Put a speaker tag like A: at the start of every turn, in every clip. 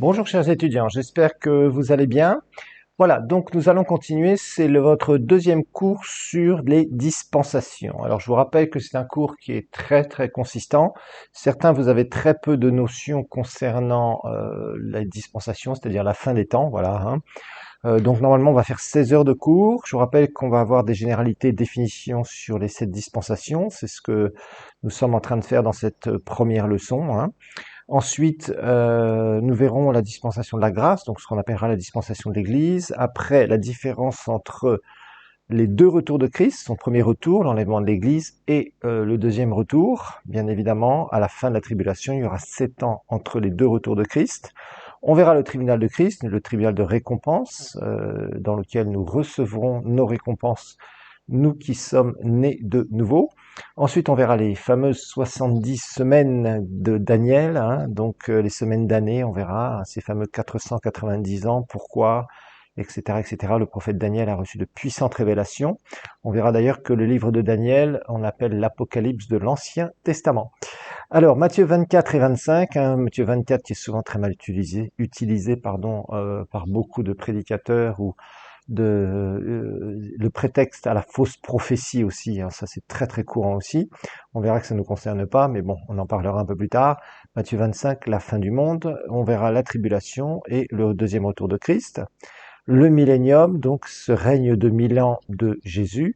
A: Bonjour chers étudiants, j'espère que vous allez bien. Voilà, donc nous allons continuer, c'est votre deuxième cours sur les dispensations. Alors je vous rappelle que c'est un cours qui est très consistant. Certains, vous avez très peu de notions concernant les dispensations, c'est-à-dire la fin des temps, voilà. Donc normalement on va faire 16 heures de cours. Je vous rappelle qu'on va avoir des généralités, définitions sur les 7 dispensations. C'est ce que nous sommes en train de faire dans cette première leçon. Ensuite, nous verrons la dispensation de la grâce, donc ce qu'on appellera la dispensation de l'Église. Après, la différence entre les deux retours de Christ, son premier retour, l'enlèvement de l'Église, et le deuxième retour. Bien évidemment, à la fin de la tribulation, il y aura 7 ans entre les deux retours de Christ. On verra le tribunal de Christ, le tribunal de récompense, dans lequel nous recevrons nos récompenses, nous qui sommes nés de nouveau. Ensuite, on verra les fameuses 70 semaines de Daniel, donc les semaines d'année, on verra ces fameux 490 ans, pourquoi, etc. Le prophète Daniel a reçu de puissantes révélations. On verra d'ailleurs que le livre de Daniel, on l'appelle l'Apocalypse de l'Ancien Testament. Alors, Matthieu 24 et 25, Matthieu 24 qui est souvent très mal utilisé par beaucoup de prédicateurs ou le prétexte à la fausse prophétie aussi, ça c'est très courant aussi. On verra que ça ne nous concerne pas, mais bon, on en parlera un peu plus tard. Matthieu 25, la fin du monde, on verra la tribulation et le deuxième retour de Christ. Le millénium, donc ce règne de 1000 ans de Jésus.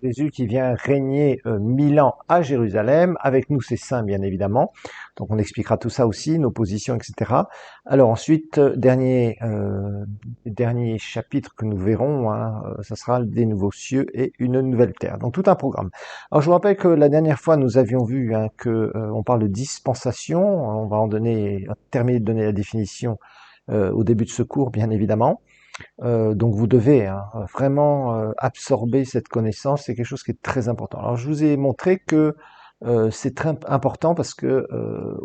A: Jésus qui vient régner 1000 ans à Jérusalem, avec nous ses saints bien évidemment. Donc on expliquera tout ça aussi, nos positions, etc. Alors ensuite, dernier chapitre que nous verrons, ça sera des nouveaux cieux et une nouvelle terre. Donc tout un programme. Alors je vous rappelle que la dernière fois nous avions vu que on parle de dispensation. On va terminer de donner la définition au début de ce cours, bien évidemment. Donc vous devez vraiment absorber cette connaissance, c'est quelque chose qui est très important. Alors je vous ai montré que c'est très important parce que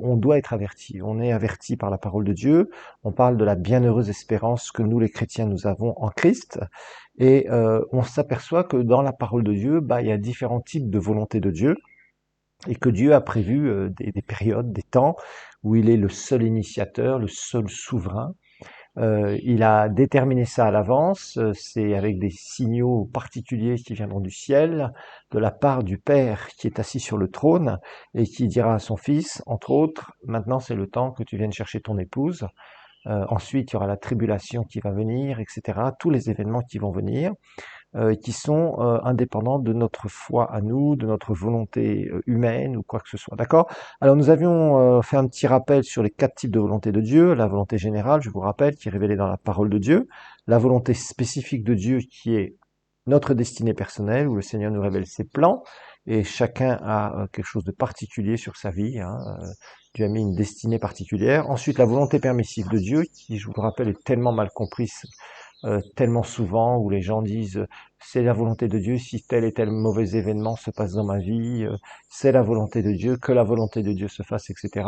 A: on doit être averti. On est averti par la parole de Dieu. On parle de la bienheureuse espérance que nous les chrétiens nous avons en Christ, et on s'aperçoit que dans la parole de Dieu, il y a différents types de volonté de Dieu, et que Dieu a prévu des périodes, des temps où il est le seul initiateur, le seul souverain. Il a déterminé ça à l'avance, c'est avec des signaux particuliers qui viendront du ciel, de la part du Père qui est assis sur le trône, et qui dira à son Fils, entre autres, maintenant c'est le temps que tu viennes chercher ton épouse. Ensuite, il y aura la tribulation qui va venir, etc. Tous les événements qui vont venir, qui sont indépendants de notre foi à nous, de notre volonté humaine ou quoi que ce soit. D'accord? Alors nous avions fait un petit rappel sur les 4 types de volonté de Dieu. La volonté générale, je vous rappelle, qui est révélée dans la parole de Dieu. La volonté spécifique de Dieu, qui est notre destinée personnelle, où le Seigneur nous révèle ses plans, et chacun a quelque chose de particulier sur sa vie. Dieu a mis une destinée particulière. Ensuite, la volonté permissive de Dieu, qui, je vous le rappelle, est tellement mal comprise tellement souvent, où les gens disent c'est la volonté de Dieu si tel et tel mauvais événement se passe dans ma vie, c'est la volonté de Dieu, que la volonté de Dieu se fasse, etc.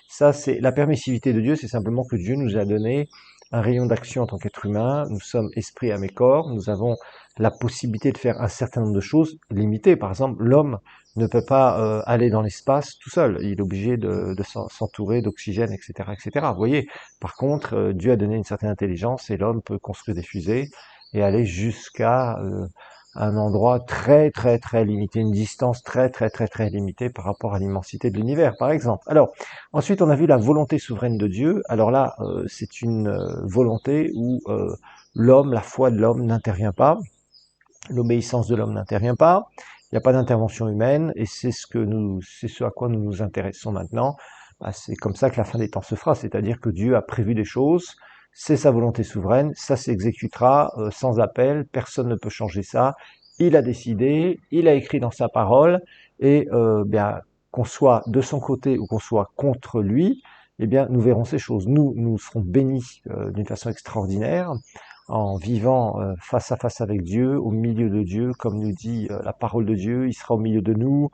A: Ça, c'est la permissivité de Dieu, c'est simplement que Dieu nous a donné un rayon d'action en tant qu'être humain. Nous sommes esprit, âme et corps. Nous avons la possibilité de faire un certain nombre de choses limitées. Par exemple, l'homme ne peut pas aller dans l'espace tout seul. Il est obligé de s'entourer d'oxygène, etc. Vous voyez. Par contre, Dieu a donné une certaine intelligence et l'homme peut construire des fusées et aller jusqu'à un endroit très limité, une distance très limitée par rapport à l'immensité de l'univers, par exemple. Alors, ensuite, on a vu la volonté souveraine de Dieu. Alors là, c'est une volonté où l'homme, la foi de l'homme n'intervient pas, l'obéissance de l'homme n'intervient pas, il n'y a pas d'intervention humaine, et c'est ce à quoi nous nous intéressons maintenant. C'est comme ça que la fin des temps se fera, c'est-à-dire que Dieu a prévu des choses, c'est sa volonté souveraine, ça s'exécutera sans appel, personne ne peut changer ça, il a décidé, il a écrit dans sa parole, et qu'on soit de son côté ou qu'on soit contre lui, eh bien nous verrons ces choses. Nous serons bénis d'une façon extraordinaire, en vivant face à face avec Dieu, au milieu de Dieu, comme nous dit la parole de Dieu, il sera au milieu de nous,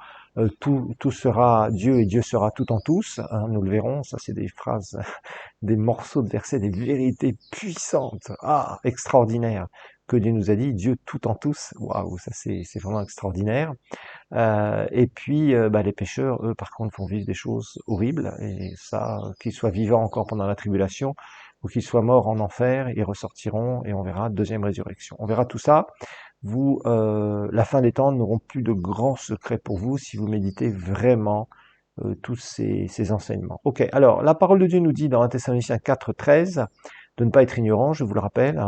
A: tout sera Dieu et Dieu sera tout en tous, nous le verrons, ça c'est des phrases, des morceaux de versets, des vérités puissantes, extraordinaires. que Dieu nous a dit, Dieu tout en tous. Waouh, ça c'est vraiment extraordinaire. Et puis, les pécheurs, eux, par contre, vont vivre des choses horribles. Et ça, qu'ils soient vivants encore pendant la tribulation, ou qu'ils soient morts en enfer, ils ressortiront et on verra deuxième résurrection. On verra tout ça. Vous, la fin des temps n'auront plus de grands secrets pour vous si vous méditez vraiment tous ces enseignements. Ok, alors la parole de Dieu nous dit dans 1 Thessaloniciens 4:13 de ne pas être ignorant, je vous le rappelle,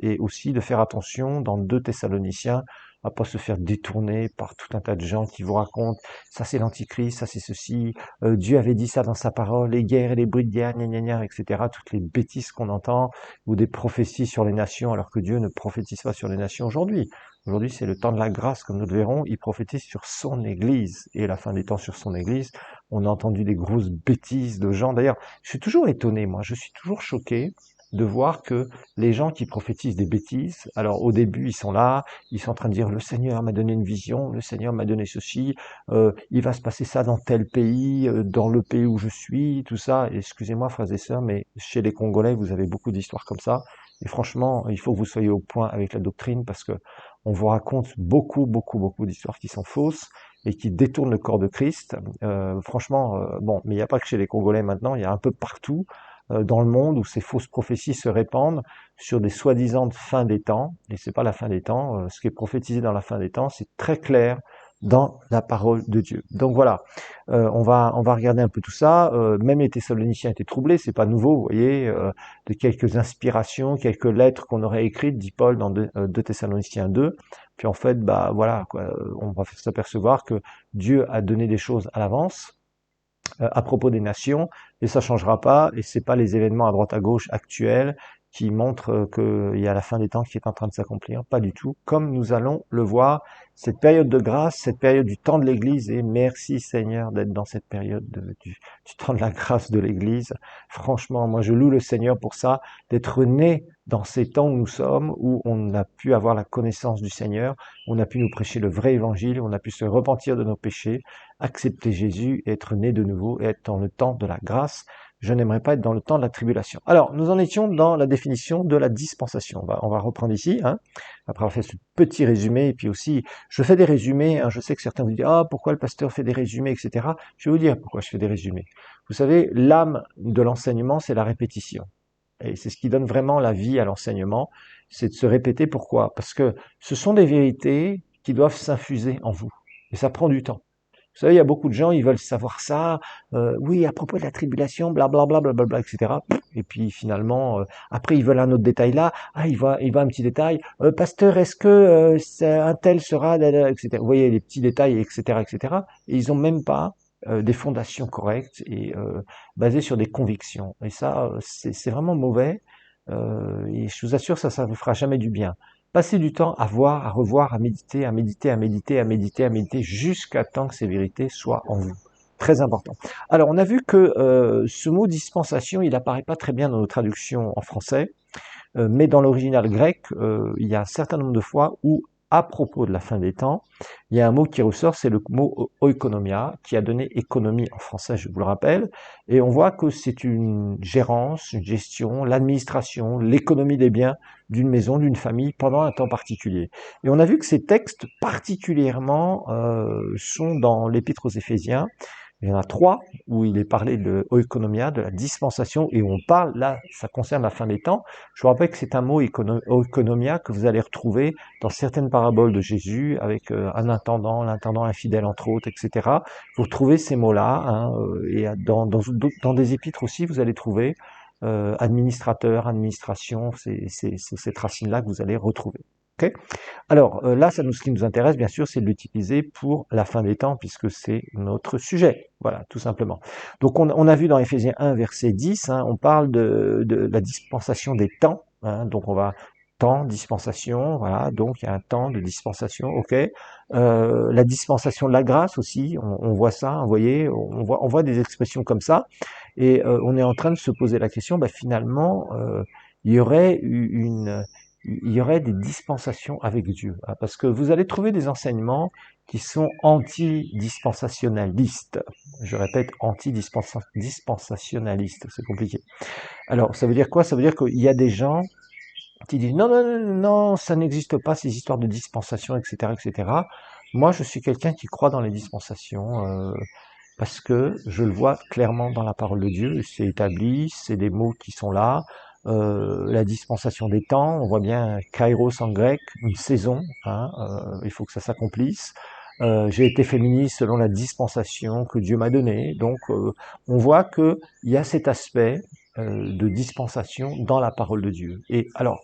A: et aussi de faire attention dans 2 Thessaloniciens à pas se faire détourner par tout un tas de gens qui vous racontent ça c'est l'antichrist, ça c'est ceci, Dieu avait dit ça dans sa parole, les guerres et les bruits de guerre, gna gna gna, etc. Toutes les bêtises qu'on entend, ou des prophéties sur les nations, alors que Dieu ne prophétise pas sur les nations aujourd'hui. Aujourd'hui, c'est le temps de la grâce, comme nous le verrons, il prophétise sur son Église, et la fin des temps sur son Église. On a entendu des grosses bêtises de gens. D'ailleurs, je suis toujours étonné, moi, je suis toujours choqué de voir que les gens qui prophétisent des bêtises, alors au début, ils sont là, ils sont en train de dire, le Seigneur m'a donné une vision, le Seigneur m'a donné ceci, il va se passer ça dans tel pays, dans le pays où je suis, tout ça. Et excusez-moi, frères et sœurs, mais chez les Congolais, vous avez beaucoup d'histoires comme ça. Et franchement, il faut que vous soyez au point avec la doctrine parce que on vous raconte beaucoup d'histoires qui sont fausses et qui détournent le corps de Christ. Franchement, bon, mais il n'y a pas que chez les Congolais maintenant, il y a un peu partout dans le monde où ces fausses prophéties se répandent sur des soi-disant fin des temps, et c'est pas la fin des temps, ce qui est prophétisé dans la fin des temps, c'est très clair dans la parole de Dieu. Donc voilà, on va regarder un peu tout ça. Même les Thessaloniciens étaient troublés, c'est pas nouveau, vous voyez, de quelques inspirations, quelques lettres qu'on aurait écrites, dit Paul dans 2 Thessaloniciens 2. Puis en fait, voilà, quoi, on va s'apercevoir que Dieu a donné des choses à l'avance à propos des nations, et ça changera pas, et c'est pas les événements à droite à gauche actuels qui montrent qu'il y a la fin des temps qui est en train de s'accomplir, pas du tout, comme nous allons le voir, cette période de grâce, cette période du temps de l'Église, et merci Seigneur d'être dans cette période du temps de la grâce de l'Église. Franchement, moi je loue le Seigneur pour ça, d'être né dans ces temps où nous sommes, où on a pu avoir la connaissance du Seigneur, on a pu nous prêcher le vrai évangile, on a pu se repentir de nos péchés, accepter Jésus, être né de nouveau, et être dans le temps de la grâce. Je n'aimerais pas être dans le temps de la tribulation. Alors, nous en étions dans la définition de la dispensation. On va reprendre ici, après avoir fait ce petit résumé, et puis aussi, je fais des résumés, je sais que certains vous disent, ah, pourquoi le pasteur fait des résumés, etc. Je vais vous dire pourquoi je fais des résumés. Vous savez, l'âme de l'enseignement, c'est la répétition. Et c'est ce qui donne vraiment la vie à l'enseignement, c'est de se répéter. Pourquoi? Parce que ce sont des vérités qui doivent s'infuser en vous. Et ça prend du temps. Vous savez, il y a beaucoup de gens, ils veulent savoir ça, oui, à propos de la tribulation, blablabla, blablabla, etc. Et puis finalement, après, ils veulent un autre détail là, il va un petit détail, pasteur, est-ce que un tel sera, etc. Vous voyez, les petits détails, etc., etc. Et ils ont même pas des fondations correctes et basées sur des convictions. Et ça, c'est vraiment mauvais. Et je vous assure, ça vous fera jamais du bien. Passez du temps à voir, à revoir, à méditer, à méditer, à méditer, à méditer, à méditer, jusqu'à temps que ces vérités soient en vous. Très important. Alors, on a vu que ce mot dispensation, il apparaît pas très bien dans nos traductions en français, mais dans l'original grec, il y a un certain nombre de fois où, à propos de la fin des temps, il y a un mot qui ressort, c'est le mot oikonomia, qui a donné économie en français, je vous le rappelle, et on voit que c'est une gérance, une gestion, l'administration, l'économie des biens d'une maison, d'une famille, pendant un temps particulier. Et on a vu que ces textes particulièrement sont dans l'Épître aux Éphésiens. Il y en a 3 où il est parlé de oikonomia, de la dispensation, et où on parle, là, ça concerne la fin des temps. Je vous rappelle que c'est un mot oikonomia que vous allez retrouver dans certaines paraboles de Jésus, avec un intendant, l'intendant infidèle entre autres, etc. Vous retrouvez ces mots-là, et dans des épîtres aussi, vous allez trouver administrateur, administration, c'est cette racine-là que vous allez retrouver. Okay. Alors là, ce qui nous intéresse, bien sûr, c'est de l'utiliser pour la fin des temps, puisque c'est notre sujet. Voilà, tout simplement. Donc on a vu dans Éphésiens 1, verset 10, on parle de la dispensation des temps. Donc on va temps, dispensation, voilà, donc il y a un temps de dispensation, ok. La dispensation de la grâce aussi, on voit ça, vous voyez, on voit des expressions comme ça, et on est en train de se poser la question, finalement, il y aurait des dispensations avec Dieu, parce que vous allez trouver des enseignements qui sont anti-dispensationalistes. Je répète, anti-dispensationalistes, c'est compliqué. Alors, ça veut dire quoi? Ça veut dire qu'il y a des gens qui disent non, non, non, non, ça n'existe pas, ces histoires de dispensation, etc., etc. Moi, je suis quelqu'un qui croit dans les dispensations, parce que je le vois clairement dans la parole de Dieu, c'est établi, c'est des mots qui sont là. La dispensation des temps, on voit bien kairos en grec, une saison, hein, il faut que ça s'accomplisse. J'ai été féministe selon la dispensation que Dieu m'a donnée, donc on voit qu'il y a cet aspect de dispensation dans la parole de Dieu. Et alors,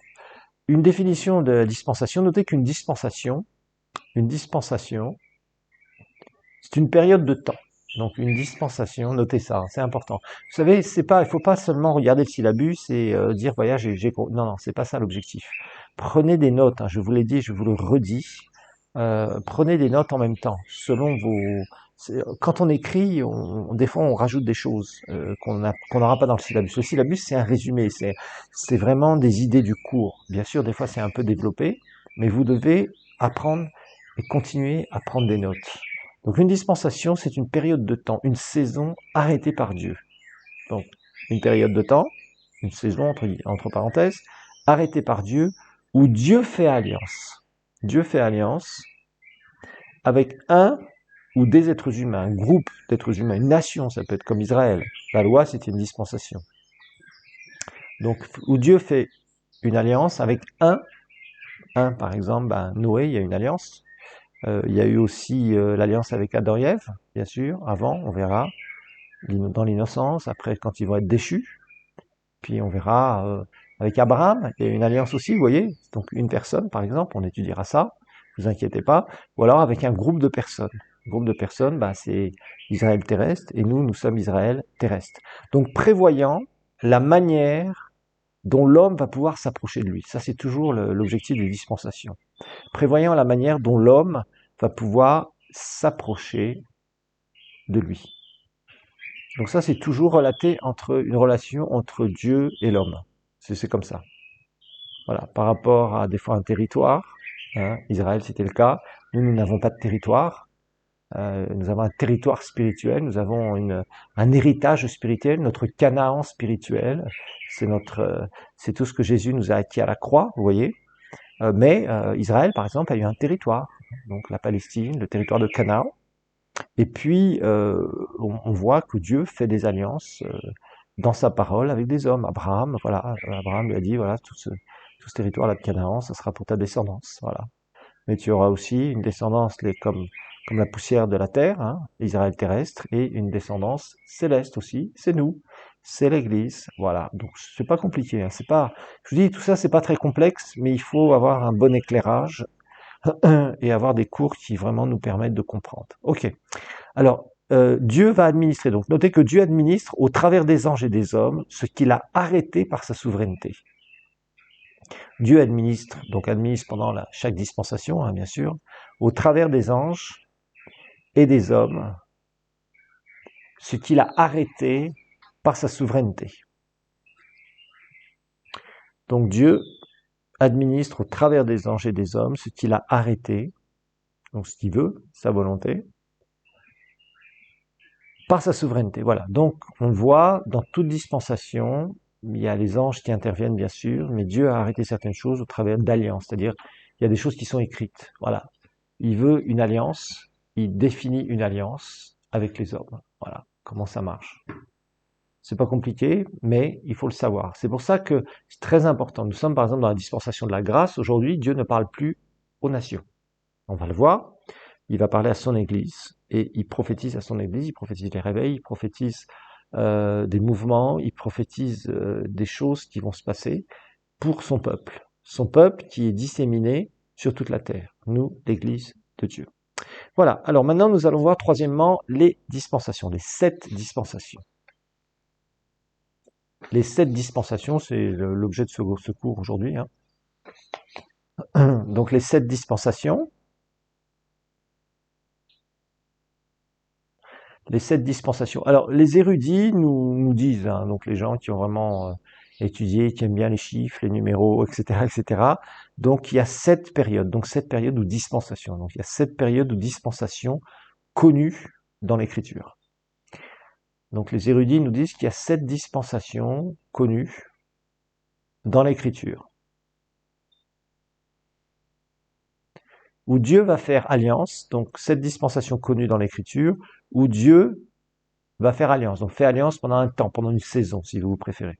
A: une définition de la dispensation, notez une dispensation, c'est une période de temps. Donc une dispensation, notez ça, c'est important. Vous savez, c'est pas, il faut pas seulement regarder le syllabus et dire voilà, non, non, c'est pas ça l'objectif. Prenez des notes, hein, je vous l'ai dit, je vous le redis. Prenez des notes en même temps, selon vos. Quand on écrit, des fois on rajoute des choses qu'on n'aura pas dans le syllabus. Le syllabus c'est un résumé, c'est vraiment des idées du cours. Bien sûr, des fois c'est un peu développé, mais vous devez apprendre et continuer à prendre des notes. Donc une dispensation, c'est une période de temps, une saison arrêtée par Dieu. Donc une période de temps, une saison entre parenthèses, arrêtée par Dieu, où Dieu fait alliance. Dieu fait alliance avec un ou des êtres humains, un groupe d'êtres humains, une nation, ça peut être comme Israël. La loi, c'était une dispensation. Donc où Dieu fait une alliance avec un par exemple, Noé, il y a une alliance. Il y a eu aussi l'alliance avec Adam et Ève, bien sûr, avant, on verra, dans l'innocence, après quand ils vont être déchus, puis on verra avec Abraham, il y a une alliance aussi, vous voyez, donc une personne par exemple, on étudiera ça, ne vous inquiétez pas, ou alors avec un groupe de personnes. Un groupe de personnes, c'est Israël terrestre, et nous sommes Israël terrestre. Donc prévoyant la manière dont l'homme va pouvoir s'approcher de lui. Ça, c'est toujours l'objectif des dispensations. Prévoyant la manière dont l'homme va pouvoir s'approcher de lui. Donc ça, c'est toujours relaté entre une relation entre Dieu et l'homme. C'est comme ça. Voilà, par rapport à des fois un territoire, hein, Israël c'était le cas, nous n'avons pas de territoire, nous avons un territoire spirituel, nous avons un héritage spirituel, notre Canaan spirituel, c'est tout ce que Jésus nous a acquis à la croix, vous voyez. Mais Israël, par exemple, a eu un territoire, donc la Palestine, le territoire de Canaan. Et puis, on voit que Dieu fait des alliances dans sa parole avec des hommes. Abraham, voilà, Abraham lui a dit, voilà, tout ce territoire-là de Canaan, ça sera pour ta descendance, voilà. Mais tu auras aussi une descendance comme la poussière de la terre, hein, Israël terrestre, et une descendance céleste aussi, c'est nous, c'est l'Église, voilà. Donc c'est pas compliqué, hein, c'est pas, je vous dis tout ça, c'est pas très complexe, mais il faut avoir un bon éclairage et avoir des cours qui vraiment nous permettent de comprendre. Ok. Alors Dieu va administrer. Donc notez que Dieu administre au travers des anges et des hommes ce qu'il a arrêté par sa souveraineté. Dieu administre, donc administre pendant chaque dispensation, hein, bien sûr, au travers des anges et des hommes, ce qu'il a arrêté par sa souveraineté. Donc Dieu administre au travers des anges et des hommes ce qu'il a arrêté, donc ce qu'il veut, sa volonté, par sa souveraineté. Voilà. Donc on voit dans toute dispensation, il y a les anges qui interviennent bien sûr, mais Dieu a arrêté certaines choses au travers d'alliances, c'est-à-dire il y a des choses qui sont écrites. Voilà. Il veut une alliance, il définit une alliance avec les hommes. Voilà comment ça marche. C'est pas compliqué, mais il faut le savoir. C'est pour ça que c'est très important. Nous sommes par exemple dans la dispensation de la grâce. Aujourd'hui, Dieu ne parle plus aux nations. On va le voir. Il va parler à son Église et il prophétise à son Église. Il prophétise les réveils, il prophétise des mouvements, il prophétise des choses qui vont se passer pour son peuple. Son peuple qui est disséminé sur toute la terre. Nous, l'Église de Dieu. Voilà, alors maintenant nous allons voir troisièmement les dispensations, les 7 dispensations. Les 7 dispensations, c'est l'objet de ce cours aujourd'hui. Hein. Donc les 7 dispensations. Les 7 dispensations. Alors les érudits nous disent, hein, donc les gens qui ont vraiment étudié, qui aiment bien les chiffres, les numéros, etc., etc. Donc il y a 7 périodes, donc 7 périodes ou dispensations. Donc il y a 7 périodes ou dispensations connues dans l'Écriture. Donc les érudits nous disent qu'il y a 7 dispensations connues dans l'Écriture. où Dieu va faire alliance, donc cette dispensation connue dans l'Écriture, où Dieu va faire alliance, donc fait alliance pendant un temps, pendant une saison, si vous préférez.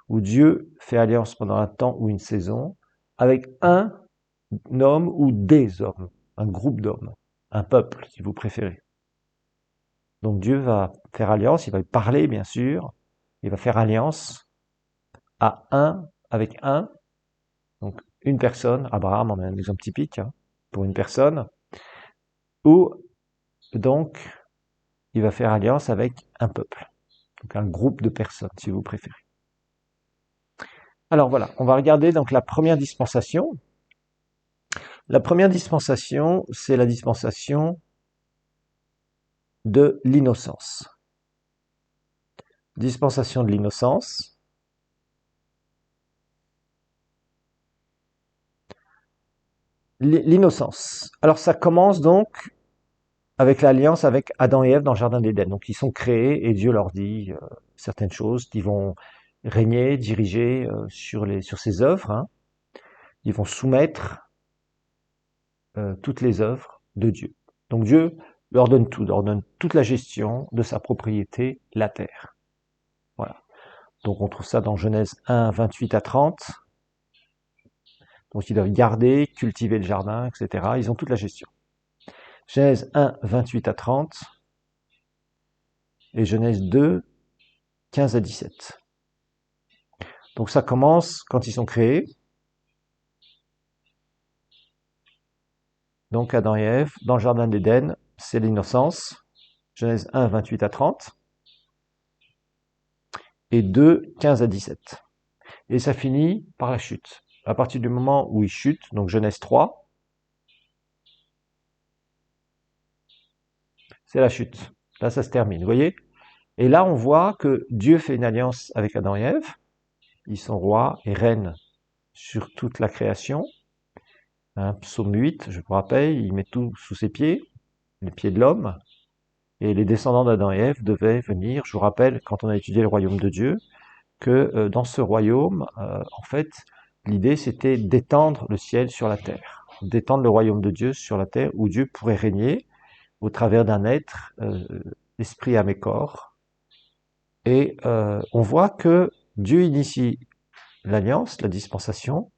A: Où Dieu fait alliance pendant un temps ou une saison, avec un homme ou des hommes, un groupe d'hommes, un peuple, si vous préférez. Donc Dieu va faire alliance, il va parler, bien sûr, il va faire alliance avec un, donc une personne, Abraham en est un exemple typique, hein, pour une personne, ou donc il va faire alliance avec un peuple, donc un groupe de personnes, si vous préférez. Alors voilà, on va regarder donc la première dispensation. La première dispensation, c'est la dispensation de l'innocence. Dispensation de l'innocence. L'innocence. Alors ça commence donc avec l'alliance avec Adam et Ève dans le jardin d'Éden. Donc ils sont créés et Dieu leur dit certaines choses qui vont régner, diriger sur ses œuvres. Hein. Ils vont soumettre toutes les œuvres de Dieu. Donc Dieu leur donne tout, leur donne toute la gestion de sa propriété, la terre. Voilà. Donc on trouve ça dans Genèse 1, 28 à 30. Donc ils doivent garder, cultiver le jardin, etc. Ils ont toute la gestion. Genèse 1, 28 à 30 et Genèse 2, 15 à 17. Donc ça commence quand ils sont créés. Donc Adam et Ève, dans le jardin d'Éden, c'est l'innocence. Genèse 1, 28 à 30 et 2, 15 à 17. Et ça finit par la chute. À partir du moment où ils chutent, donc Genèse 3, c'est la chute. Là, ça se termine, vous voyez? Et là, on voit que Dieu fait une alliance avec Adam et Ève. Ils sont rois et reines sur toute la création. Hein, psaume 8, je vous rappelle, il met tout sous ses pieds, les pieds de l'homme. Et les descendants d'Adam et Ève devaient venir, je vous rappelle, quand on a étudié le royaume de Dieu, que dans ce royaume, en fait, l'idée c'était d'étendre le ciel sur la terre, d'étendre le royaume de Dieu sur la terre, où Dieu pourrait régner au travers d'un être, esprit, âme et corps. Et on voit que Dieu initie l'alliance, la dispensation,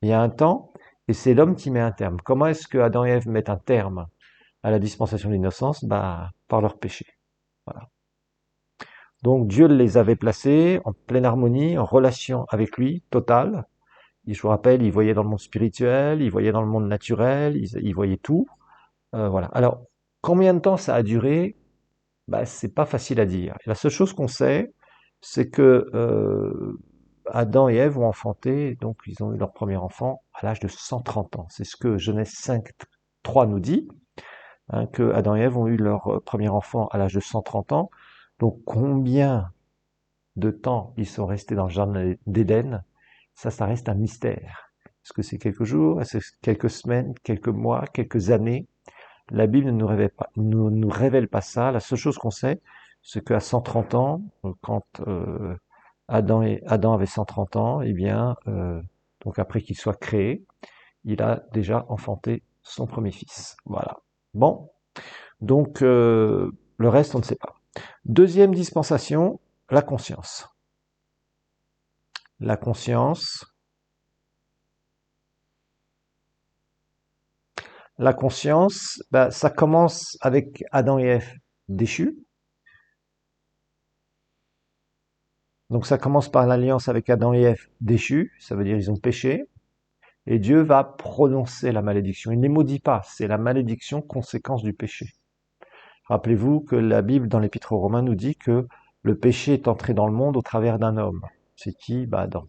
A: il y a un temps, et c'est l'homme qui met un terme. Comment est-ce que Adam et Ève mettent un terme à la dispensation de l'innocence? Par leur péché. Voilà. Donc Dieu les avait placés en pleine harmonie, en relation avec lui, totale. Et je vous rappelle, il voyait dans le monde spirituel, il voyait dans le monde naturel, il voyait tout. Voilà. Alors, combien de temps ça a duré? C'est pas facile à dire. Et la seule chose qu'on sait, c'est que Adam et Ève ont enfanté, donc ils ont eu leur premier enfant à l'âge de 130 ans. C'est ce que Genèse 5, 3 nous dit, hein, que Adam et Ève ont eu leur premier enfant à l'âge de 130 ans. Donc combien de temps ils sont restés dans le jardin d'Éden, ça reste un mystère. Est-ce que c'est quelques jours, est-ce que c'est quelques semaines, quelques mois, quelques années? La Bible ne nous révèle pas ça. La seule chose qu'on sait, c'est qu'à 130 ans, quand Adam avait 130 ans, eh bien, donc après qu'il soit créé, il a déjà enfanté son premier fils. Voilà. Bon, donc le reste, on ne sait pas. Deuxième dispensation, la conscience. La conscience. La conscience, ça commence avec Adam et Ève déchus. Donc ça commence par l'alliance avec Adam et Ève déchus, ça veut dire ils ont péché. Et Dieu va prononcer la malédiction. Il ne les maudit pas, c'est la malédiction conséquence du péché. Rappelez-vous que la Bible, dans l'Épître aux Romains, nous dit que le péché est entré dans le monde au travers d'un homme. C'est qui? Adam.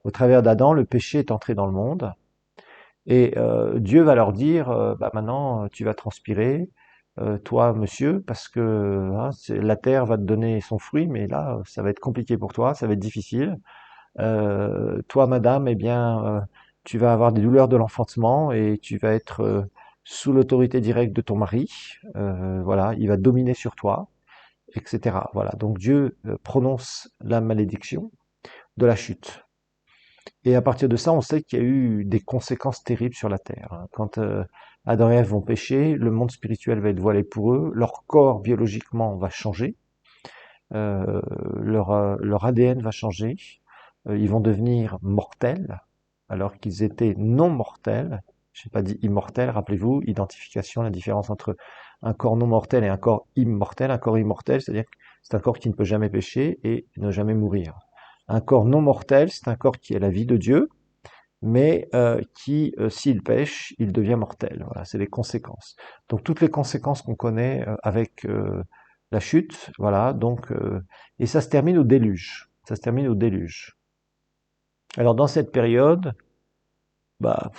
A: Au travers d'Adam, le péché est entré dans le monde. Et Dieu va leur dire, maintenant, tu vas transpirer, toi, monsieur, parce que hein, la terre va te donner son fruit, mais là, ça va être compliqué pour toi, ça va être difficile. Toi, madame, eh bien, tu vas avoir des douleurs de l'enfantement et tu vas être sous l'autorité directe de ton mari. Voilà, il va dominer sur toi, etc. Voilà, donc Dieu prononce la malédiction de la chute. Et à partir de ça, on sait qu'il y a eu des conséquences terribles sur la terre, hein. Quand Adam et Ève vont pécher, le monde spirituel va être voilé pour eux, leur corps biologiquement va changer, euh, leur ADN va changer, ils vont devenir mortels, alors qu'ils étaient non mortels. Je n'ai pas dit immortels, rappelez-vous, identification, la différence entre un corps non mortel et un corps immortel. Un corps immortel, c'est-à-dire que c'est un corps qui ne peut jamais pécher et ne jamais mourir. Un corps non mortel, c'est un corps qui a la vie de Dieu, mais qui, s'il pêche, il devient mortel. Voilà, c'est les conséquences. Donc toutes les conséquences qu'on connaît avec la chute, voilà. Donc et ça se termine au déluge. Ça se termine au déluge. Alors dans cette période, bah,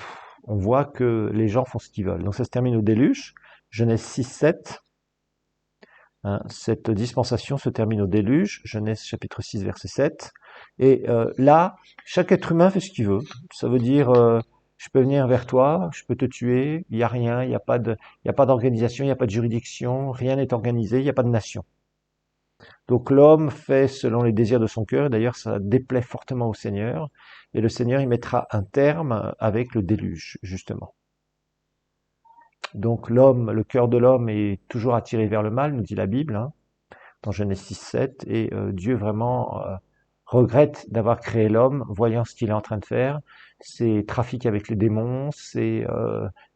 A: on voit que les gens font ce qu'ils veulent. Donc ça se termine au déluge. Genèse 6-7. Hein, cette dispensation se termine au déluge, Genèse chapitre 6, verset 7. Et là, chaque être humain fait ce qu'il veut. Ça veut dire, je peux venir vers toi, je peux te tuer, il n'y a rien, il n'y a pas d'organisation, il n'y a pas de juridiction, rien n'est organisé, il n'y a pas de nation. Donc l'homme fait selon les désirs de son cœur, et d'ailleurs ça déplaît fortement au Seigneur, et le Seigneur y mettra un terme avec le déluge, justement. Donc l'homme, le cœur de l'homme est toujours attiré vers le mal, nous dit la Bible, hein, dans Genèse 6-7, et Dieu vraiment regrette d'avoir créé l'homme, voyant ce qu'il est en train de faire, ses trafics avec les démons, ses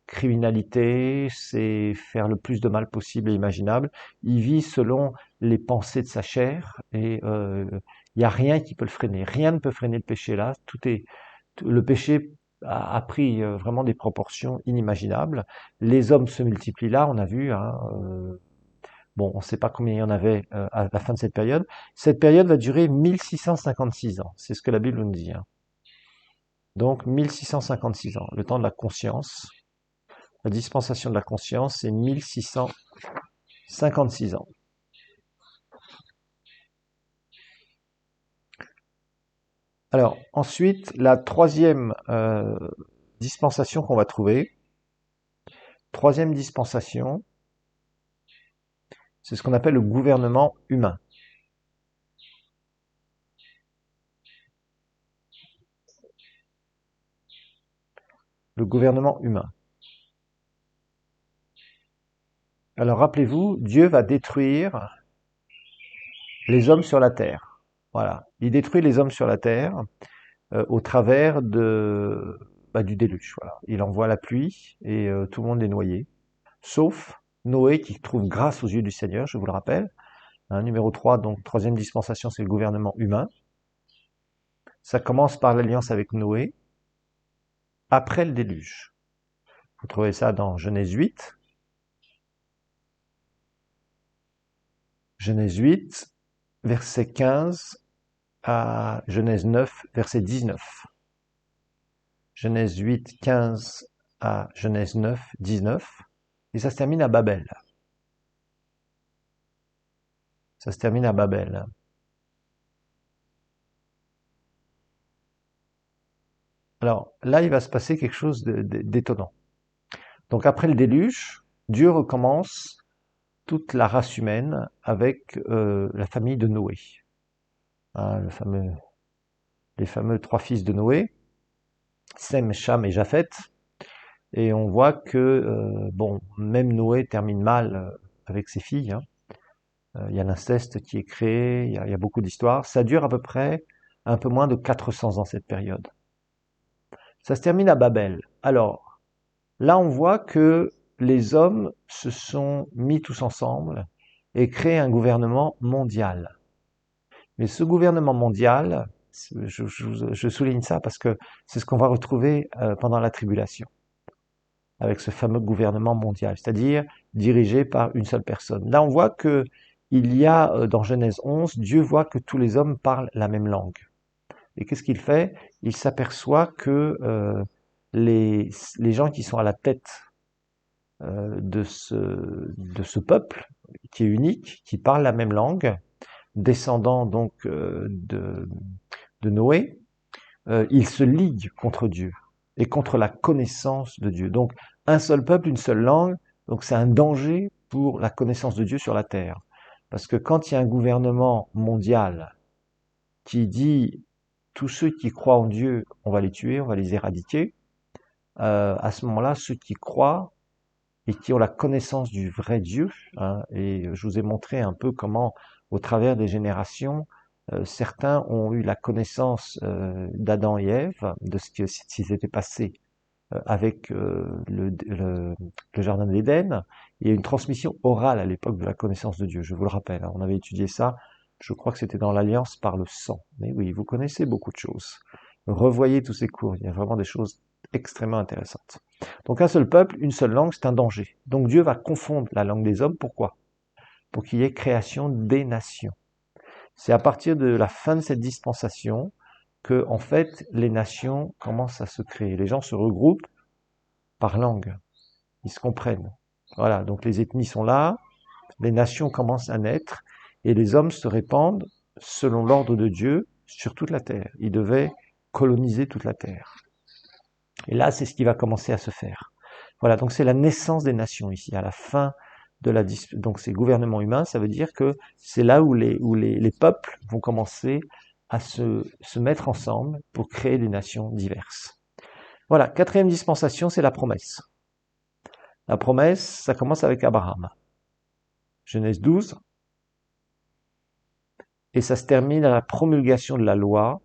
A: criminalités, c'est faire le plus de mal possible et imaginable. Il vit selon les pensées de sa chair, et il n'y a rien qui peut le freiner. Rien ne peut freiner le péché là. Le péché a pris vraiment des proportions inimaginables. Les hommes se multiplient là, on a vu, hein, bon, on ne sait pas combien il y en avait à la fin de cette période. Cette période va durer 1656 ans. C'est ce que la Bible nous dit, hein. Donc 1656 ans, le temps de la conscience. La dispensation de la conscience, c'est 1656 ans. Alors ensuite, la troisième dispensation qu'on va trouver, troisième dispensation, c'est ce qu'on appelle le gouvernement humain. Le gouvernement humain. Alors rappelez-vous, Dieu va détruire les hommes sur la terre. Voilà, il détruit les hommes sur la terre au travers du déluge. Voilà, il envoie la pluie et tout le monde est noyé, sauf Noé qui trouve grâce aux yeux du Seigneur, je vous le rappelle. Hein, numéro 3, donc troisième dispensation, c'est le gouvernement humain. Ça commence par l'alliance avec Noé, après le déluge. Vous trouvez ça dans Genèse 8. Genèse 8, verset 15 à Genèse 9, verset 19. Genèse 8, 15 à Genèse 9, 19. Et ça se termine à Babel. Ça se termine à Babel. Alors là, il va se passer quelque chose d'étonnant. Donc après le déluge, Dieu recommence toute la race humaine avec la famille de Noé. Hein, les fameux trois fils de Noé, Sem, Cham et Japhet. Et on voit que, même Noé termine mal avec ses filles, hein. Il y a l'inceste qui est créé, il y a beaucoup d'histoires. Ça dure à peu près un peu moins de 400 ans cette période. Ça se termine à Babel. Alors, là on voit que les hommes se sont mis tous ensemble et créent un gouvernement mondial. Mais ce gouvernement mondial, je souligne ça parce que c'est ce qu'on va retrouver pendant la tribulation, avec ce fameux gouvernement mondial, c'est-à-dire dirigé par une seule personne. Là on voit que il y a, dans Genèse 11, Dieu voit que tous les hommes parlent la même langue. Et qu'est-ce qu'il fait? Il s'aperçoit que les gens qui sont à la tête de ce peuple, qui est unique, qui parle la même langue, descendant donc de Noé, ils se liguent contre Dieu et contre la connaissance de Dieu. Donc un seul peuple, une seule langue, donc c'est un danger pour la connaissance de Dieu sur la terre. Parce que quand il y a un gouvernement mondial qui dit tous ceux qui croient en Dieu, on va les tuer, on va les éradiquer. À ce moment-là, ceux qui croient et qui ont la connaissance du vrai Dieu, hein, et je vous ai montré un peu comment, au travers des générations, certains ont eu la connaissance d'Adam et Ève, de ce qui s'était passé avec le jardin d'Éden. Il y a une transmission orale à l'époque de la connaissance de Dieu, je vous le rappelle, hein, on avait étudié ça, je crois que c'était dans l'Alliance par le sang. Mais oui, vous connaissez beaucoup de choses. Revoyez tous ces cours, il y a vraiment des choses extrêmement intéressantes. Donc un seul peuple, une seule langue, c'est un danger. Donc Dieu va confondre la langue des hommes, pourquoi? Pour qu'il y ait création des nations. C'est à partir de la fin de cette dispensation que, en fait, les nations commencent à se créer. Les gens se regroupent par langue. Ils se comprennent. Voilà, donc les ethnies sont là, les nations commencent à naître, et les hommes se répandent selon l'ordre de Dieu sur toute la terre. Ils devaient coloniser toute la terre. Et là, c'est ce qui va commencer à se faire. Voilà, donc c'est la naissance des nations ici, à la fin de la donc ces gouvernements humains, ça veut dire que c'est là où les peuples vont commencer à se mettre ensemble pour créer des nations diverses. Voilà, quatrième dispensation, c'est la promesse. La promesse, ça commence avec Abraham. Genèse 12. Et ça se termine à la promulgation de la loi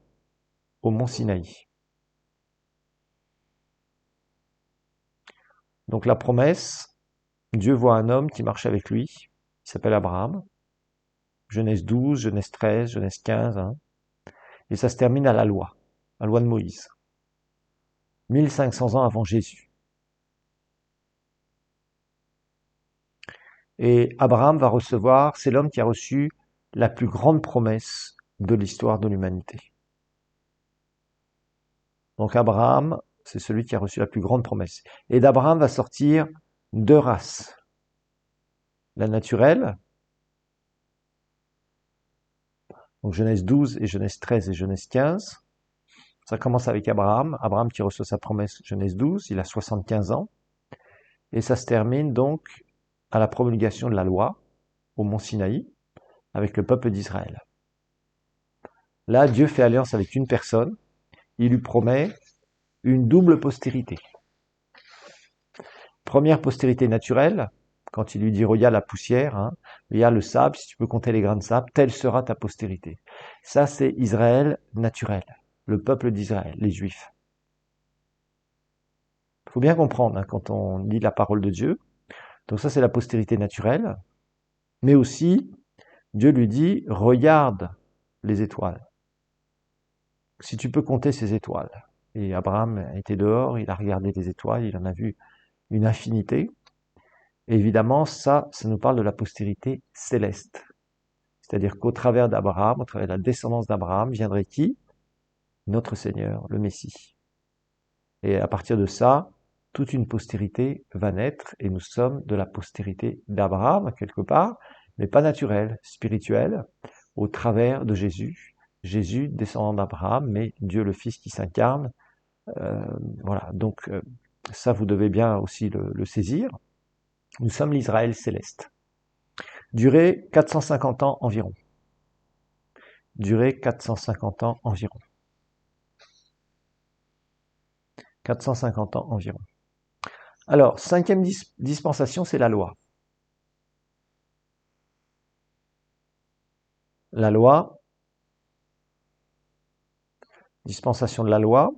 A: au mont Sinaï. Donc la promesse, Dieu voit un homme qui marche avec lui, il s'appelle Abraham. Genèse 12, Genèse 13, Genèse 15. Hein. Et ça se termine à la loi de Moïse. 1500 ans avant Jésus. Et Abraham va recevoir, c'est l'homme qui a reçu la plus grande promesse de l'histoire de l'humanité. Donc Abraham, c'est celui qui a reçu la plus grande promesse. Et d'Abraham va sortir deux races. La naturelle, donc Genèse 12 et Genèse 13 et Genèse 15. Ça commence avec Abraham. Abraham qui reçoit sa promesse, Genèse 12, il a 75 ans. Et ça se termine donc à la promulgation de la loi au mont Sinaï avec le peuple d'Israël. Là, Dieu fait alliance avec une personne. Il lui promet une double postérité. Première postérité naturelle, quand il lui dit regarde la poussière, hein, regarde le sable, si tu peux compter les grains de sable, telle sera ta postérité. Ça, c'est Israël naturel, le peuple d'Israël, les Juifs. Il faut bien comprendre hein, quand on lit la parole de Dieu. Donc ça, c'est la postérité naturelle. Mais aussi, Dieu lui dit, regarde les étoiles. Si tu peux compter ces étoiles. Et Abraham était dehors, il a regardé les étoiles, il en a vu une infinité. Et évidemment, ça nous parle de la postérité céleste. C'est-à-dire qu'au travers d'Abraham, au travers de la descendance d'Abraham, viendrait qui? Notre Seigneur, le Messie. Et à partir de ça, toute une postérité va naître, et nous sommes de la postérité d'Abraham, quelque part, mais pas naturelle, spirituelle, au travers de Jésus. Jésus, descendant d'Abraham, mais Dieu le Fils qui s'incarne. Voilà, donc ça, vous devez bien aussi le saisir. Nous sommes l'Israël céleste. Durée 450 ans environ. Durée 450 ans environ. 450 ans environ. Alors, cinquième dispensation, c'est la loi. La loi, dispensation de la loi,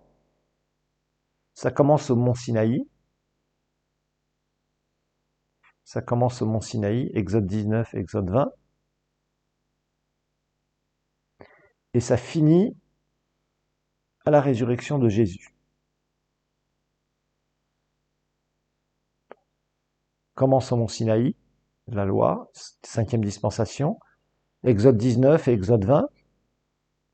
A: ça commence au mont Sinaï. Ça commence au mont Sinaï, Exode 19, Exode 20. Et ça finit à la résurrection de Jésus. Commence au mont Sinaï, la loi, cinquième dispensation, Exode 19 et Exode 20,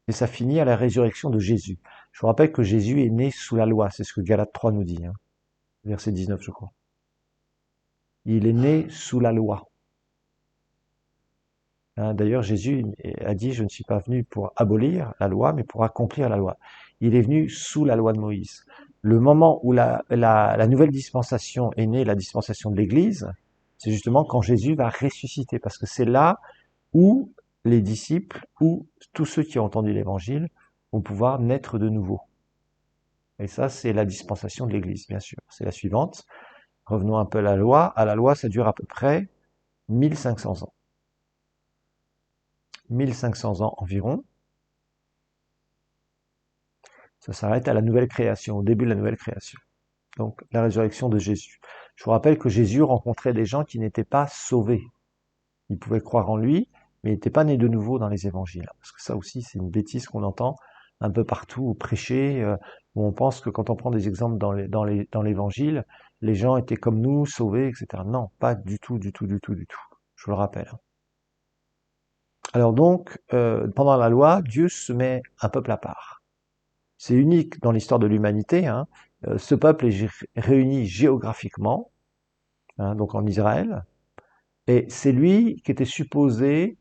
A: et ça finit à la résurrection de Jésus. Je vous rappelle que Jésus est né sous la loi, c'est ce que Galates 3 nous dit, hein. Verset 19 je crois. Il est né sous la loi. Hein, d'ailleurs, Jésus a dit, je ne suis pas venu pour abolir la loi, mais pour accomplir la loi. Il est venu sous la loi de Moïse. Le moment où la nouvelle dispensation est née, la dispensation de l'Église, c'est justement quand Jésus va ressusciter, parce que c'est là où les disciples, où tous ceux qui ont entendu l'Évangile, vont pouvoir naître de nouveau. Et ça, c'est la dispensation de l'Église, bien sûr. C'est la suivante. Revenons un peu à la loi. À la loi, ça dure à peu près 1500 ans. 1500 ans environ. Ça s'arrête à la nouvelle création, au début de la nouvelle création. Donc, la résurrection de Jésus. Je vous rappelle que Jésus rencontrait des gens qui n'étaient pas sauvés. Ils pouvaient croire en lui, mais ils n'étaient pas nés de nouveau dans les évangiles. Parce que ça aussi, c'est une bêtise qu'on entend un peu partout, au prêcher, où on pense que quand on prend des exemples dans l'évangile, les gens étaient comme nous, sauvés, etc. Non, pas du tout, du tout, du tout, du tout. Je vous le rappelle. Alors donc, pendant la loi, Dieu se met un peuple à part. C'est unique dans l'histoire de l'humanité. Hein. Ce peuple est réuni géographiquement, hein, donc en Israël, et c'est lui qui était supposé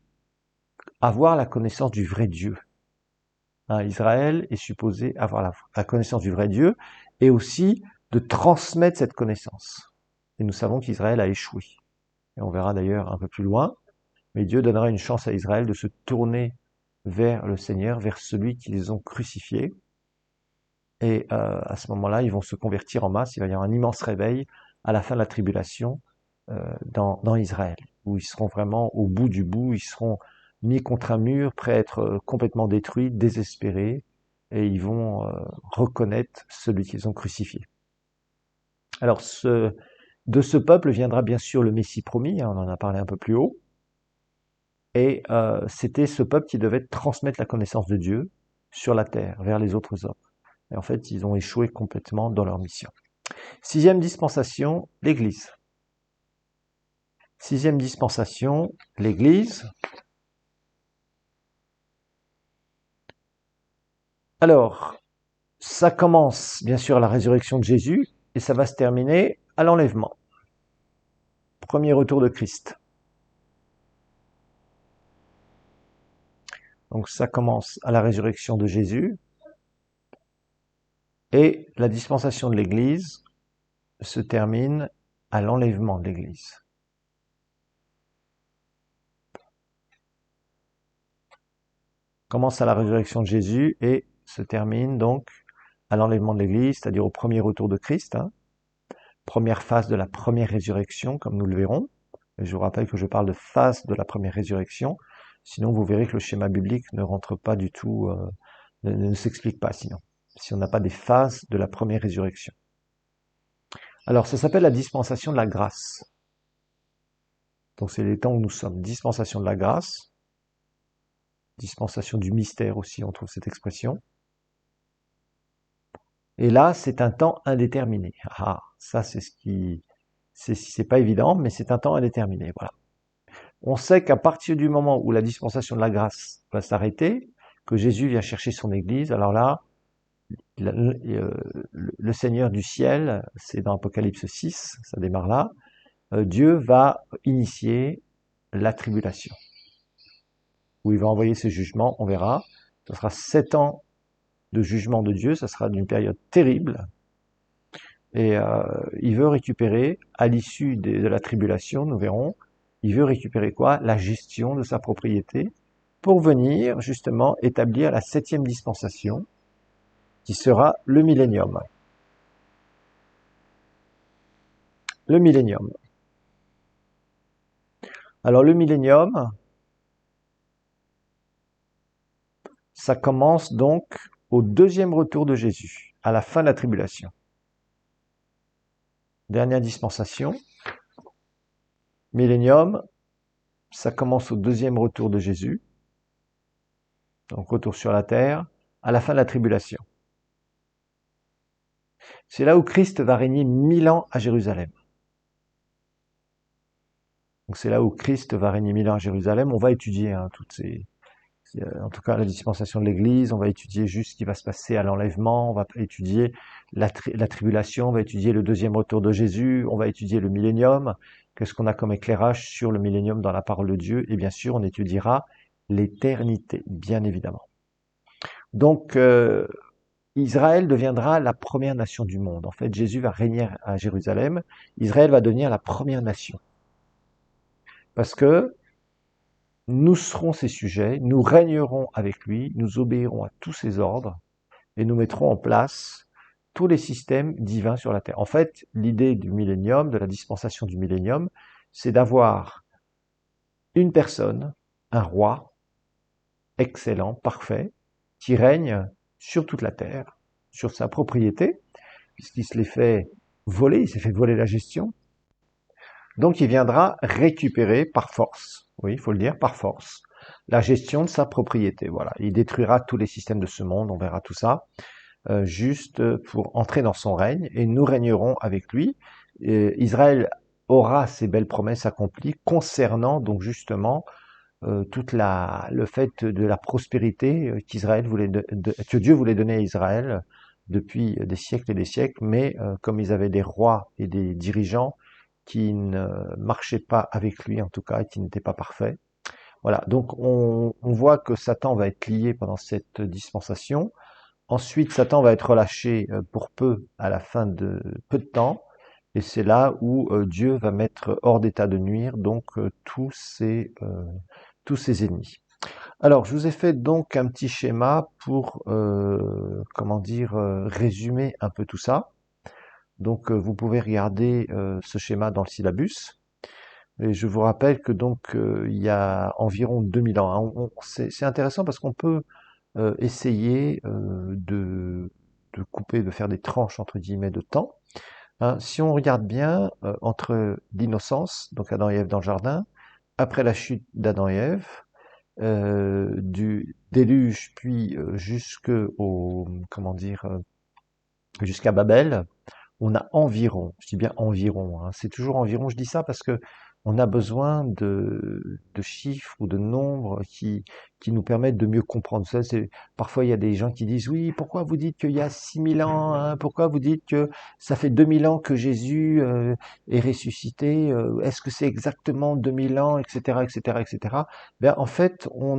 A: avoir la connaissance du vrai Dieu. Hein, Israël est supposé avoir la connaissance du vrai Dieu et aussi de transmettre cette connaissance. Et nous savons qu'Israël a échoué. Et on verra d'ailleurs un peu plus loin, mais Dieu donnera une chance à Israël de se tourner vers le Seigneur, vers celui qu'ils ont crucifié. Et à ce moment-là, ils vont se convertir en masse. Il va y avoir un immense réveil à la fin de la tribulation dans Israël, où ils seront vraiment au bout du bout, ils seront mis contre un mur, prêts à être complètement détruits, désespérés, et ils vont reconnaître celui qu'ils ont crucifié. Alors, de ce peuple viendra bien sûr le Messie promis, hein, on en a parlé un peu plus haut, et c'était ce peuple qui devait transmettre la connaissance de Dieu sur la terre, vers les autres hommes. Et en fait, ils ont échoué complètement dans leur mission. Sixième dispensation, l'Église. Sixième dispensation, l'Église. Alors, ça commence bien sûr à la résurrection de Jésus et ça va se terminer à l'enlèvement. Premier retour de Christ. Donc ça commence à la résurrection de Jésus et la dispensation de l'Église se termine à l'enlèvement de l'Église. Commence à la résurrection de Jésus et se termine donc à l'enlèvement de l'Église, c'est-à-dire au premier retour de Christ, hein. Première phase de la première résurrection, comme nous le verrons. Et je vous rappelle que je parle de phase de la première résurrection, sinon vous verrez que le schéma biblique ne rentre pas du tout, ne s'explique pas sinon, si on n'a pas des phases de la première résurrection. Alors ça s'appelle la dispensation de la grâce. Donc c'est les temps où nous sommes. Dispensation de la grâce, dispensation du mystère aussi, on trouve cette expression. Et là, c'est un temps indéterminé. Ah, ça c'est ce qui... C'est pas évident, mais c'est un temps indéterminé, voilà. On sait qu'à partir du moment où la dispensation de la grâce va s'arrêter, que Jésus vient chercher son Église, alors là, le Seigneur du ciel, c'est dans Apocalypse 6, ça démarre là, Dieu va initier la tribulation, où il va envoyer ses jugements, on verra. Ce sera 7 ans de jugement de Dieu, ça sera d'une période terrible, et il veut récupérer, à l'issue de la tribulation, nous verrons, il veut récupérer quoi? La gestion de sa propriété, pour venir justement établir la 7e dispensation, qui sera le millénium. Le millénium. Alors le millénium, ça commence donc au deuxième retour de Jésus, à la fin de la tribulation. Dernière dispensation. Millénium, ça commence au deuxième retour de Jésus, donc retour sur la terre, à la fin de la tribulation. C'est là où Christ va régner 1000 ans à Jérusalem. Donc c'est là où Christ va régner 1000 ans à Jérusalem. On va étudier toutes ces, en tout cas la dispensation de l'Église, on va étudier juste ce qui va se passer à l'enlèvement, on va étudier la tribulation, on va étudier le deuxième retour de Jésus, on va étudier le millénium, qu'est-ce qu'on a comme éclairage sur le millénium dans la parole de Dieu, et bien sûr on étudiera l'éternité, bien évidemment. Donc Israël deviendra la première nation du monde. En fait, Jésus va régner à Jérusalem, Israël va devenir la première nation. Parce que nous serons ses sujets, nous régnerons avec lui, nous obéirons à tous ses ordres, et nous mettrons en place tous les systèmes divins sur la terre. En fait, l'idée du millénium, de la dispensation du millénium, c'est d'avoir une personne, un roi, excellent, parfait, qui règne sur toute la terre, sur sa propriété, puisqu'il se l'est fait voler, il s'est fait voler la gestion. Donc il viendra récupérer par force, oui, il faut le dire, par force, la gestion de sa propriété. Voilà, il détruira tous les systèmes de ce monde, on verra tout ça, juste pour entrer dans son règne, et nous régnerons avec lui. Israël aura ces belles promesses accomplies concernant donc justement le fait de la prospérité que Dieu voulait donner à Israël depuis des siècles et des siècles, mais comme ils avaient des rois et des dirigeants qui ne marchaient pas avec lui en tout cas, et qui n'étaient pas parfaits. Voilà, donc on voit que Satan va être lié pendant cette dispensation. Ensuite, Satan va être relâché pour peu à la fin de peu de temps, et c'est là où Dieu va mettre hors d'état de nuire donc tous ses ennemis. Alors, je vous ai fait donc un petit schéma pour, comment dire, résumer un peu tout ça. Donc, vous pouvez regarder ce schéma dans le syllabus. Et je vous rappelle que donc il y a environ 2000 ans. Hein, c'est intéressant parce qu'on peut essayer de couper, de faire des tranches entre guillemets de temps. Hein, si on regarde bien entre l'innocence, donc Adam et Ève dans le jardin, après la chute d'Adam et Ève, du déluge, puis jusque au, comment dire, jusqu'à Babel, on a environ, je dis bien environ, hein, c'est toujours environ, je dis ça parce que on a besoin de chiffres ou de nombres qui nous permettent de mieux comprendre ça. Parfois, il y a des gens qui disent, oui, pourquoi vous dites qu'il y a 6000 ans, hein, pourquoi vous dites que ça fait 2000 ans que Jésus est ressuscité, est-ce que c'est exactement 2000 ans, etc., etc., etc. Ben, en fait, on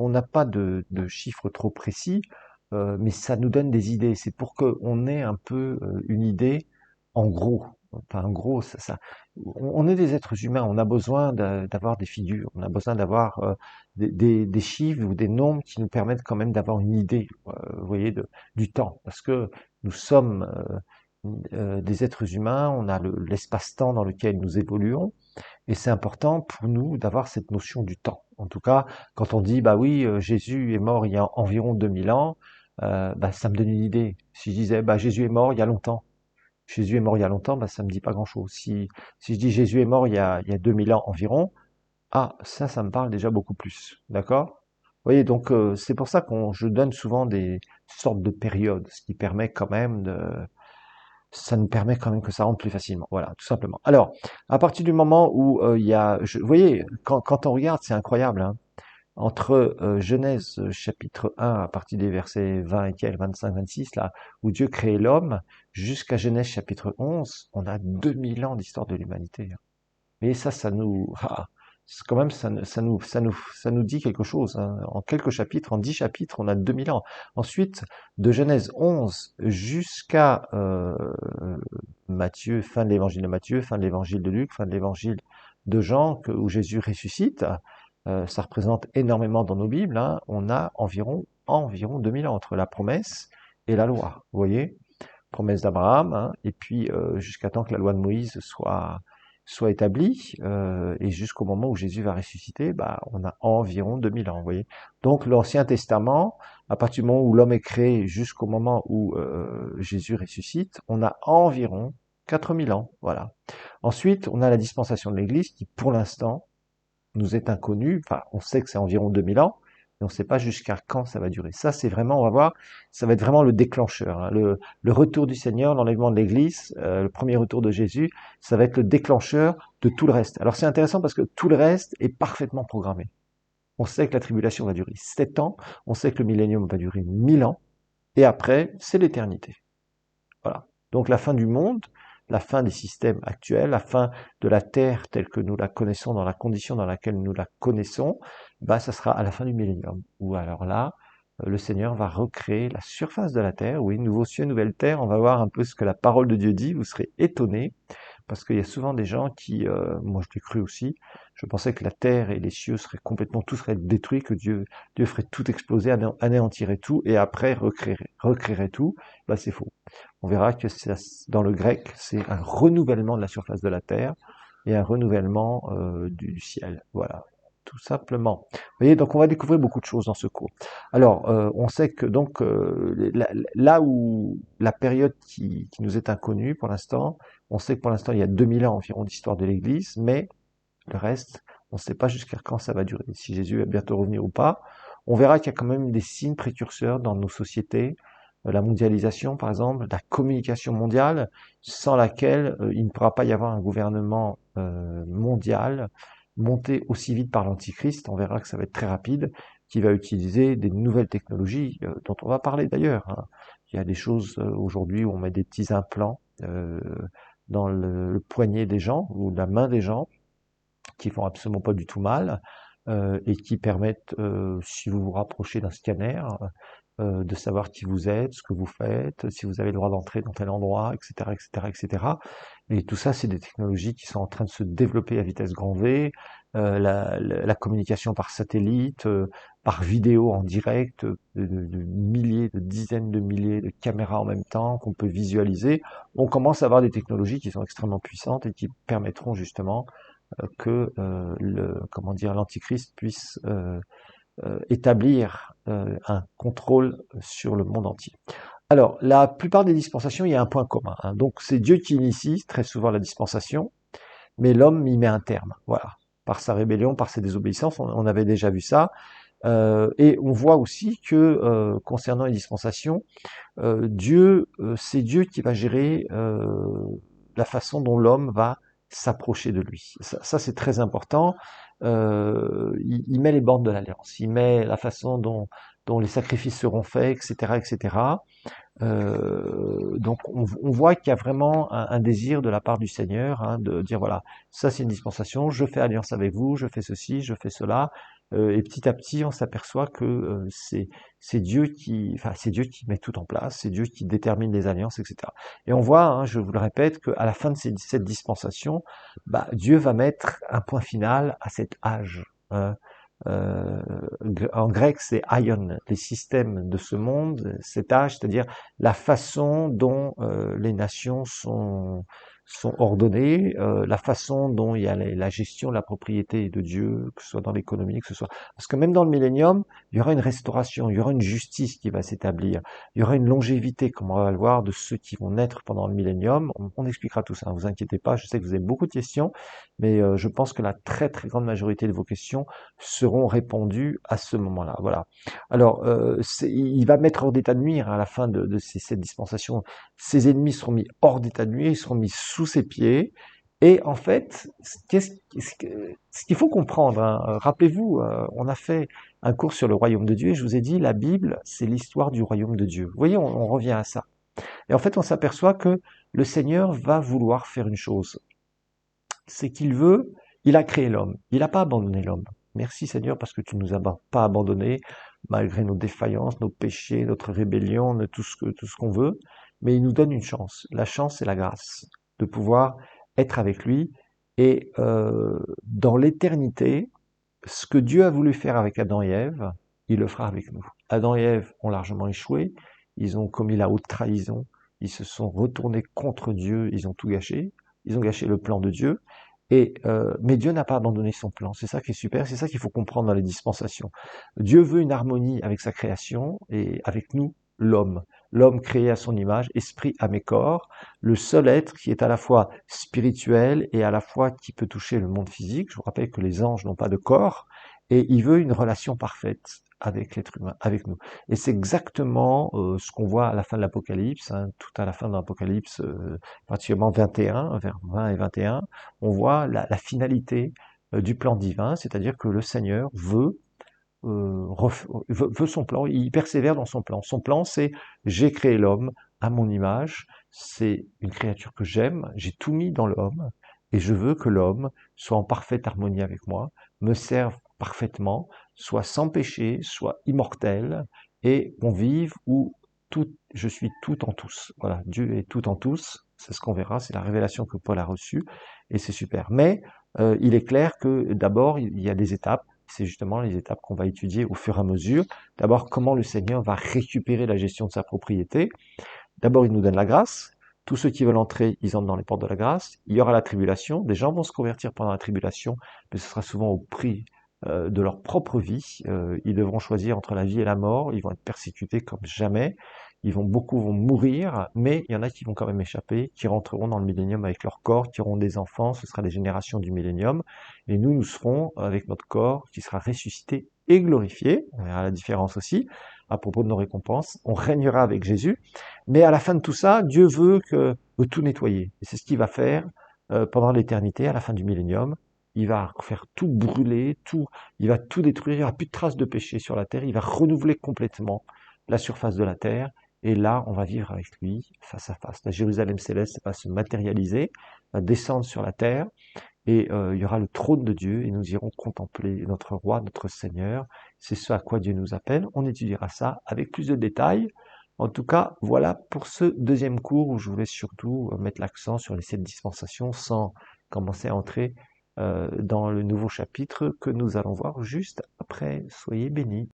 A: n'a pas de chiffres trop précis, mais ça nous donne des idées. C'est pour qu'on ait un peu une idée en gros. Enfin, en gros, on est des êtres humains, on a besoin d'avoir des figures, on a besoin d'avoir des chiffres ou des nombres qui nous permettent quand même d'avoir une idée, vous voyez, du temps. Parce que nous sommes des êtres humains, on a l'espace-temps dans lequel nous évoluons, et c'est important pour nous d'avoir cette notion du temps. En tout cas, quand on dit, bah oui, Jésus est mort il y a environ 2000 ans, bah, ça me donne une idée. Si je disais, bah Jésus est mort il y a longtemps, Jésus est mort il y a longtemps, bah, ça me dit pas grand-chose. Si je dis Jésus est mort il y a 2000 ans environ, ah, ça me parle déjà beaucoup plus. D'accord? Vous voyez, donc c'est pour ça je donne souvent des sortes de périodes, ce qui permet quand même ça nous permet quand même que ça rentre plus facilement. Voilà, tout simplement. Alors, à partir du moment où il y a, vous voyez, quand on regarde, c'est incroyable, hein, entre Genèse chapitre 1, à partir des versets 20 et quelques, 25, 26, là, où Dieu crée l'homme, jusqu'à Genèse chapitre 11, on a 2000 ans d'histoire de l'humanité. Hein. Et ça nous, quand même, ça nous dit quelque chose. Hein. En quelques chapitres, en 10 chapitres, on a 2000 ans. Ensuite, de Genèse 11 jusqu'à Matthieu, fin de l'évangile de Matthieu, fin de l'évangile de Luc, fin de l'évangile de Jean, où Jésus ressuscite, ça représente énormément dans nos Bibles. Hein. On a environ 2000 ans entre la promesse et la loi. Vous voyez, promesse d'Abraham, hein, et puis jusqu'à temps que la loi de Moïse soit établie, et jusqu'au moment où Jésus va ressusciter, bah, on a environ 2000 ans, vous voyez. Donc l'Ancien Testament, à partir du moment où l'homme est créé jusqu'au moment où Jésus ressuscite, on a environ 4000 ans, voilà. Ensuite, on a la dispensation de l'Église qui, pour l'instant, nous est inconnue. Enfin, on sait que c'est environ 2000 ans, mais on ne sait pas jusqu'à quand ça va durer. Ça, c'est vraiment, on va voir, ça va être vraiment le déclencheur. Hein. Le retour du Seigneur, l'enlèvement de l'Église, le premier retour de Jésus, ça va être le déclencheur de tout le reste. Alors c'est intéressant parce que tout le reste est parfaitement programmé. On sait que la tribulation va durer 7 ans, on sait que le millénium va durer 1000 ans, et après, c'est l'éternité. Voilà. Donc la fin du monde, la fin des systèmes actuels, la fin de la Terre telle que nous la connaissons, dans la condition dans laquelle nous la connaissons, bah ça sera à la fin du millénium. Ou alors là, le Seigneur va recréer la surface de la Terre, oui, nouveau ciel, nouvelle terre, on va voir un peu ce que la parole de Dieu dit, vous serez étonnés, parce qu'il y a souvent des gens qui, moi je l'ai cru aussi, je pensais que la terre et les cieux seraient complètement, tout serait détruit, que Dieu ferait tout exploser, anéantirait tout, et après recréerait tout. Bah, c'est faux. On verra que dans le grec, c'est un renouvellement de la surface de la terre et un renouvellement du ciel. Voilà, tout simplement. Vous voyez, donc on va découvrir beaucoup de choses dans ce cours. Alors, on sait que donc là où la période qui nous est inconnue pour l'instant, on sait que pour l'instant il y a 2000 ans environ d'histoire de l'Église, mais le reste, on ne sait pas jusqu'à quand ça va durer, si Jésus va bientôt revenir ou pas. On verra qu'il y a quand même des signes précurseurs dans nos sociétés, la mondialisation par exemple, la communication mondiale, sans laquelle il ne pourra pas y avoir un gouvernement mondial monté aussi vite par l'Antichrist. On verra que ça va être très rapide, qui va utiliser des nouvelles technologies dont on va parler d'ailleurs, hein. Il y a des choses aujourd'hui où on met des petits implants dans le poignet des gens ou la main des gens qui font absolument pas du tout mal et qui permettent, si vous vous rapprochez d'un scanner, de savoir qui vous êtes, ce que vous faites, si vous avez le droit d'entrer dans tel endroit, etc., etc., etc. Et tout ça, c'est des technologies qui sont en train de se développer à vitesse grand V. La communication par satellite, par vidéo en direct, de milliers, de dizaines de milliers de caméras en même temps qu'on peut visualiser. On commence à avoir des technologies qui sont extrêmement puissantes et qui permettront justement que comment dire, l'Antichrist puisse établir un contrôle sur le monde entier. Alors, la plupart des dispensations, il y a un point commun, hein. Donc, c'est Dieu qui initie très souvent la dispensation, mais l'homme y met un terme. Voilà. Par sa rébellion, par sa désobéissance, on avait déjà vu ça. Et on voit aussi que concernant les dispensations, c'est Dieu qui va gérer la façon dont l'homme va s'approcher de lui. Ça c'est très important. Il met les bornes de l'alliance, il met la façon dont les sacrifices seront faits, etc., etc. Donc on voit qu'il y a vraiment un désir de la part du Seigneur, hein, de dire voilà, ça c'est une dispensation, je fais alliance avec vous, je fais ceci, je fais cela, et petit à petit on s'aperçoit que c'est Dieu enfin c'est Dieu qui met tout en place, c'est Dieu qui détermine les alliances, etc. Et on voit, hein, je vous le répète, qu'à la fin de cette dispensation, bah, Dieu va mettre un point final à cet âge, hein. Euh, En grec, c'est aion, les systèmes de ce monde, cet âge, c'est-à-dire la façon dont les nations sont ordonnées, la façon dont il y a la gestion, la propriété de Dieu, que ce soit dans l'économie, que ce soit... Parce que même dans le millénium, il y aura une restauration, il y aura une justice qui va s'établir, il y aura une longévité, comme on va le voir, de ceux qui vont naître pendant le millénium. On expliquera tout ça, ne vous inquiétez pas, je sais que vous avez beaucoup de questions, mais je pense que la très très grande majorité de vos questions seront répondues à ce moment-là. Voilà. Alors, il va mettre hors d'état de nuire à la fin de cette dispensation. Ses ennemis seront mis hors d'état de nuire, ils seront mis sous ses pieds. Et en fait, ce qu'il faut comprendre, hein, rappelez-vous, on a fait un cours sur le royaume de Dieu et je vous ai dit, la Bible, c'est l'histoire du royaume de Dieu. Vous voyez, on revient à ça. Et en fait, on s'aperçoit que le Seigneur va vouloir faire une chose. C'est qu'il veut, il a créé l'homme, il n'a pas abandonné l'homme. Merci Seigneur parce que tu ne nous as pas abandonnés malgré nos défaillances, nos péchés, notre rébellion, tout ce qu'on veut, mais il nous donne une chance. La chance, c'est la grâce de pouvoir être avec lui et dans l'éternité, ce que Dieu a voulu faire avec Adam et Ève, il le fera avec nous. Adam et Ève ont largement échoué, ils ont commis la haute trahison, ils se sont retournés contre Dieu, ils ont tout gâché, ils ont gâché le plan de Dieu, mais Dieu n'a pas abandonné son plan. C'est ça qui est super, c'est ça qu'il faut comprendre dans les dispensations. Dieu veut une harmonie avec sa création et avec nous, l'homme. L'homme créé à son image, esprit, âme et corps, le seul être qui est à la fois spirituel et à la fois qui peut toucher le monde physique. Je vous rappelle que les anges n'ont pas de corps et il veut une relation parfaite avec l'être humain, avec nous. Et c'est exactement ce qu'on voit à la fin de l'Apocalypse, hein, tout à la fin de l'Apocalypse, particulièrement 21, vers 20 et 21, on voit la finalité du plan divin, c'est-à-dire que le Seigneur veut son plan, il persévère dans son plan. Son plan, c'est j'ai créé l'homme à mon image, c'est une créature que j'aime, j'ai tout mis dans l'homme, et je veux que l'homme soit en parfaite harmonie avec moi, me serve parfaitement, soit sans péché, soit immortel, et qu'on vive où je suis tout en tous. Voilà, Dieu est tout en tous, c'est ce qu'on verra, c'est la révélation que Paul a reçue, et c'est super. Mais il est clair que d'abord, il y a des étapes, c'est justement les étapes qu'on va étudier au fur et à mesure. D'abord, comment le Seigneur va récupérer la gestion de sa propriété. D'abord, il nous donne la grâce. Tous ceux qui veulent entrer, ils entrent dans les portes de la grâce. Il y aura la tribulation. Des gens vont se convertir pendant la tribulation, mais ce sera souvent au prix de leur propre vie. Ils devront choisir entre la vie et la mort. Ils vont être persécutés comme jamais. Beaucoup vont mourir, mais il y en a qui vont quand même échapper, qui rentreront dans le millénium avec leur corps, qui auront des enfants. Ce sera des générations du millénium. Et nous serons avec notre corps qui sera ressuscité et glorifié. On verra la différence aussi à propos de nos récompenses. On régnera avec Jésus. Mais à la fin de tout ça, Dieu veut tout nettoyer. Et c'est ce qu'il va faire pendant l'éternité, à la fin du millénium. Il va faire tout brûler, il va tout détruire. Il n'y aura plus de traces de péché sur la terre. Il va renouveler complètement la surface de la terre. Et là, on va vivre avec lui face à face. La Jérusalem céleste va se matérialiser, va descendre sur la terre. Et il y aura le trône de Dieu et nous irons contempler notre roi, notre Seigneur. C'est ce à quoi Dieu nous appelle. On étudiera ça avec plus de détails. En tout cas, voilà pour ce deuxième cours où je voulais surtout mettre l'accent sur les 7 dispensations sans commencer à entrer dans le nouveau chapitre que nous allons voir juste après. Soyez bénis.